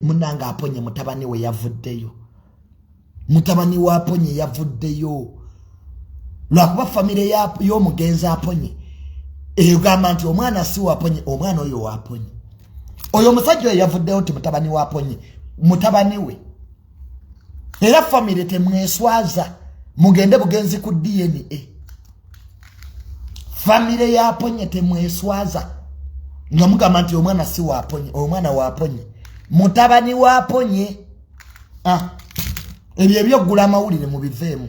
munanga Aponye mutabani we yavuddeyo. Mutabani wa Aponye yavuddeyo. Lwakuba family y'omugenzi Aponye egamba nti omwana si wa Aponye, omwana oyo wa Aponye. Oyo musajja yavuddeyo ti mutabani wa Aponye, mutabani we. Era family Temweswaza mugende bugenzi ku DNA. Family ya Aponye Temweswaza nga mugamba nti omwana si wa Aponye, omwana wa Aponye, mutabani wa Aponye. Ebyo byogula amawulire mu biveemu.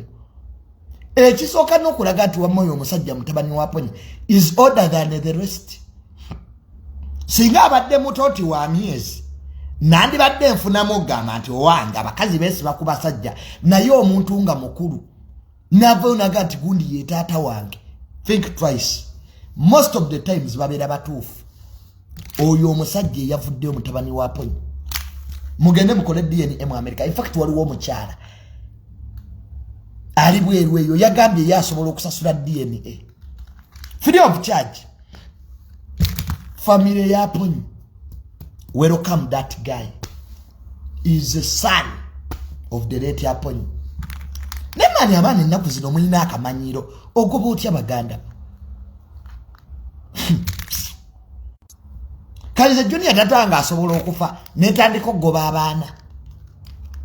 Ekisooka n'okulaga nti Wamwe omusajja mutabani wa Aponye is older than the rest. Singa abadde mutoti wa myezi nandi badde nfunamu ogamba nti owange abakazi besi bakubasajja naye omuntu nga mukulu nava onaga nti gundi ye taata wange. Think twice. Most of the times babeera batuufu. Oyo omusajja yavuddeyo mutabani wa Aponye. Mugende mukole DNA mu America. In fact waliwo omukyala ali bweru eyo yagambye yasobola okusasula DNA free of charge. Family ya Aponye, welcome that guy. Is the son of the late Aponye. Nemani abana ennaku zino mulina akamanyiro ogoba otya Baganda. Kalize Junior tatanga asobola okufa netandika okugoba abaana.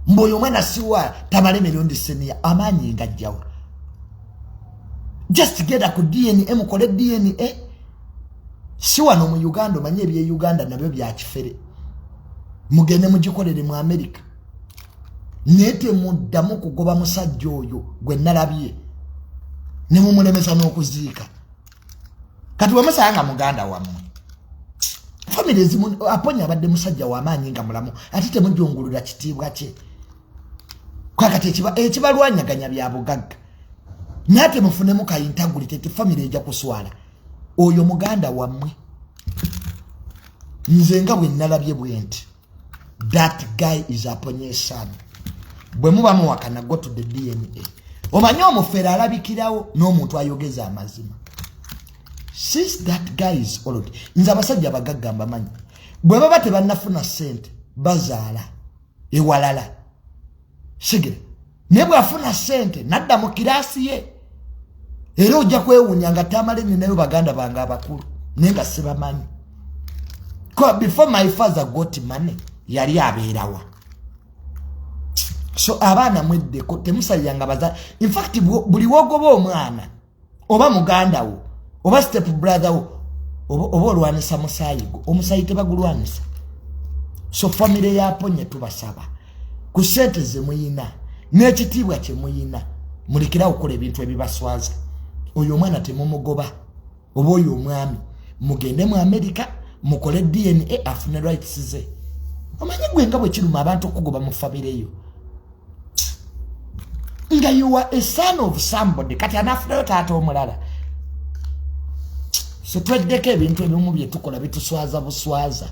Mboyo mwana siwa tamale milioni senia amanyi ngajjawa. Just get a ku DNA mukole DNA. Siwa no mu Uganda manye bye Uganda nabyo bya kifere. Mugende mugikolere mu America. Nete muddamu kugoba musajja oyo gwe nalabye. Ne mumulemesa n'okuziika. Kati wamusanga Muganda Wamwe. Family zimu Aponye abadde musajja wa maanyi nga mulamu ate temujungulula kitiibwa kye. Kwakati ekibalwanyaganya bya bugagga. Nyate mufunemu ka integrity te family eja kuswala. Oyo Muganda Wamwe. Nze nga bwe nalabye bwenti. That guy is Aponye's son. Bwe muba muwakana go to the DNA. Omanyo omufera alabikirawo n'omuntu ayogeza amazima. Since that guy is old, nze abasajja bagagamba manyi. Bwe baba tebannafuna sente bazaala ewalala. Sigire. Ne bwe afuna sente nadda mu kirasi ye. Era ojja kwewunya nga tamale nayo Baganda banga abakulu. Nenga sibamanyi. Before my father got money, yali abeerawa. So abana mweddeko temusayanga baza. In fact buli wogoba omwana oba muganda wo oba step brother wo oba olwanisa musayigo omusayi tebagulwanisa. So family ya Aponye tubasaba ku sente ze muyina n'ekitiibwa kye muyina mulikira okukola ebintu ebibaswaza. Oyo omwana temumugoba oba oyo omwami mugende mu America mukole DNA afune rights ze. Omanyi gwe nga bwe kiruma abantu okugoba mu family eyo. Nga you are a son of somebody kati anafunayo taata omulala. So tweddeko ebintu ebimu bye tukola bituswaza buswaza.